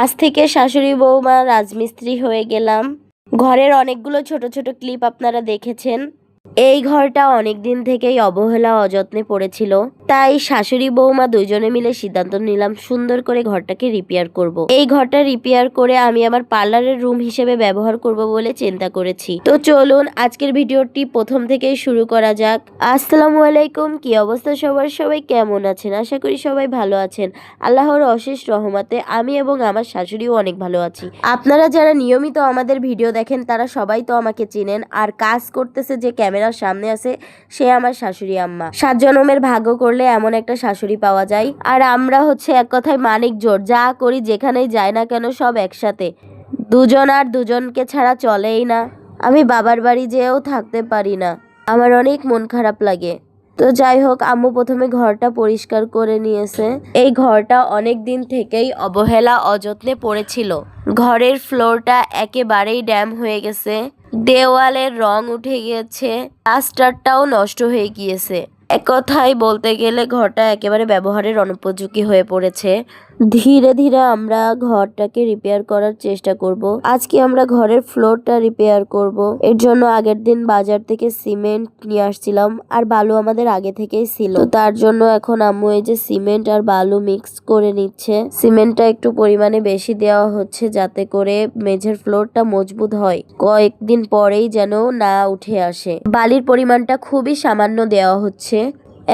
আজ থেকে শাশুড়ি বৌমা রাজমিস্ত্রি হয়ে গেলাম। ঘরের অনেকগুলো ছোট ছোট ক্লিপ আপনারা দেখেছেন। এই ঘরটা অনেক দিন থেকেই অবহেলা অযত্নে পড়েছিল, তাই শাশুড়ি বৌমা দুইজনে মিলে সিদ্ধান্ত নিলাম সুন্দর করে ঘরটাকে রিপেয়ার করব। এই ঘরটা রিপেয়ার করে আমি আমার পার্লারের রুম হিসেবে ব্যবহার করব বলে চিন্তা করেছি। তো চলুন আজকের ভিডিওটি প্রথম থেকেই শুরু করা যাক। আসসালামু আলাইকুম, কি অবস্থা সবার? সবাই কেমন আছেন? আশা করি সবাই ভালো আছেন। আল্লাহর অশেষ রহমতে আমি এবং আমার শাশুড়িও অনেক ভালো আছি। আপনারা যারা নিয়মিত আমাদের ভিডিও দেখেন তারা সবাই তো আমাকে চিনেন, আর কাজ করতেছে যে ক্যামেরার সামনে আছে সে আমার শাশুড়ি আম্মা। 7 জন্মের ভাগ্য করলে এমন একটা শাশুড়ি পাওয়া যায়। আর আমরা হচ্ছে এক কথায় মানিক জোড়, যা করি যেখানেই যাই না কেন সব একসাথে। দুজন আর দুজনকে ছাড়া চলেই না। আমি বাবার বাড়ি যেয়েও থাকতে পারি না, আমার অনেক মন খারাপ লাগে। তো যাই হোক, আম্মু প্রথমে ঘরটা পরিষ্কার করে নিয়েছে। এই ঘরটা অনেক দিন থেকেই অবহেলা অযত্নে পড়েছিল। ঘরের ফ্লোরটা একেবারেই ড্যাম হয়ে গেছে, দেওয়ালের রং উঠে গিয়েছে, প্লাস্টারটাও নষ্ট হয়ে গিয়েছে। এক কথায় বলতে গেলে ঘরটা একেবারে ব্যবহারের অনুপযোগী হয়ে পড়েছে। ধীরে ধীরে আমরা ঘরটাকে রিপেয়ার করার চেষ্টা করব। আজকে আমরা ঘরের ফ্লোরটা রিপেয়ার করব। এর জন্য আগের দিন বাজার থেকে সিমেন্ট নিয়ে আসছিলাম, আর বালু আমাদের আগে থেকেই ছিল। তার জন্য এখন আম্মু এই যে সিমেন্ট আর বালু মিক্স করে নিচ্ছে। সিমেন্টটা একটু পরিমাণে বেশি দেওয়া হচ্ছে যাতে করে মেঝের ফ্লোরটা মজবুত হয়, কয়েকদিন পরেই যেন না উঠে আসে। বালির পরিমাণটা খুবই সামান্য দেওয়া হচ্ছে।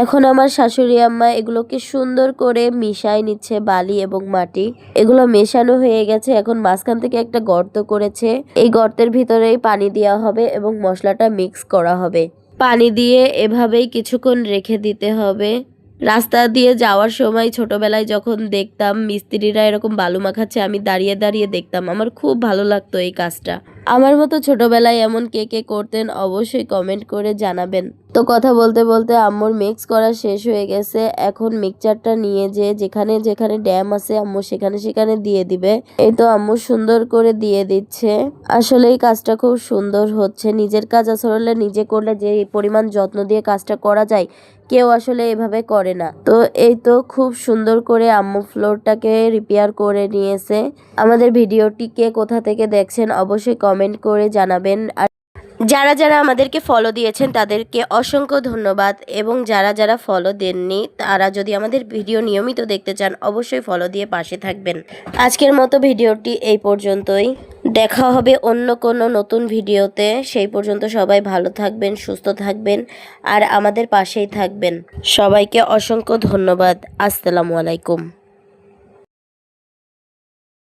এখন আমার শাশুড়ি আম্মা এগুলোকে সুন্দর করে মিশাই নিচ্ছে, বালি এবং মাটি। এগুলো মেশানো হয়ে গেছে। এখন মাঝখান থেকে একটা গর্ত করেছে, এই গর্তের ভিতরেই পানি দেওয়া হবে এবং মশলাটা মিক্স করা হবে। পানি দিয়ে এভাবেই কিছুক্ষণ রেখে দিতে হবে। রাস্তা দিয়ে যাওয়ার সময় ছোটবেলায় যখন দেখতাম মিস্ত্রিরা এরকম বালু মাখাচ্ছে, আমি দাঁড়িয়ে দাঁড়িয়ে দেখতাম, আমার খুব ভালো লাগতো এই কাজটা। আমার মতো ছোটবেলায় এমন কে কে করতেন অবশ্যই কমেন্ট করে জানাবেন। তো কথা বলতে বলতে আম্মুর মিক্স করা শেষ হয়ে গেছে। এখন মিক্সচারটা নিয়ে যেখানে যেখানে ড্যাম আছে আম্মু সেখানে সেখানে দিয়ে দিবে। এই তো আম্মু সুন্দর করে দিয়ে দিচ্ছে। আসলে এই কাজটা খুব সুন্দর হচ্ছে। নিজের কাজ আসলে নিজে করলে যে পরিমাণ যত্ন দিয়ে কাজটা করা যায় কেউ আসলে এভাবে করে না। তো এই তো খুব সুন্দর করে আম্মু ফ্লোরটাকে রিপেয়ার করে নিয়েছে। আমাদের ভিডিওটি কে কোথা থেকে দেখছেন অবশ্যই কমেন্ট করে জানাবেন। আর যারা যারা আমাদেরকে ফলো দিয়েছেন তাদেরকে অসংখ্য ধন্যবাদ, এবং যারা যারা ফলো দেননি তারা যদি আমাদের ভিডিও নিয়মিত দেখতে চান অবশ্যই ফলো দিয়ে পাশে থাকবেন। আজকের মতো ভিডিওটি এই পর্যন্তই। দেখা হবে অন্য কোনো নতুন ভিডিওতে। সেই পর্যন্ত সবাই ভালো থাকবেন, সুস্থ থাকবেন, আর আমাদের পাশেই থাকবেন। সবাইকে অসংখ্য ধন্যবাদ। আসসালামু আলাইকুম।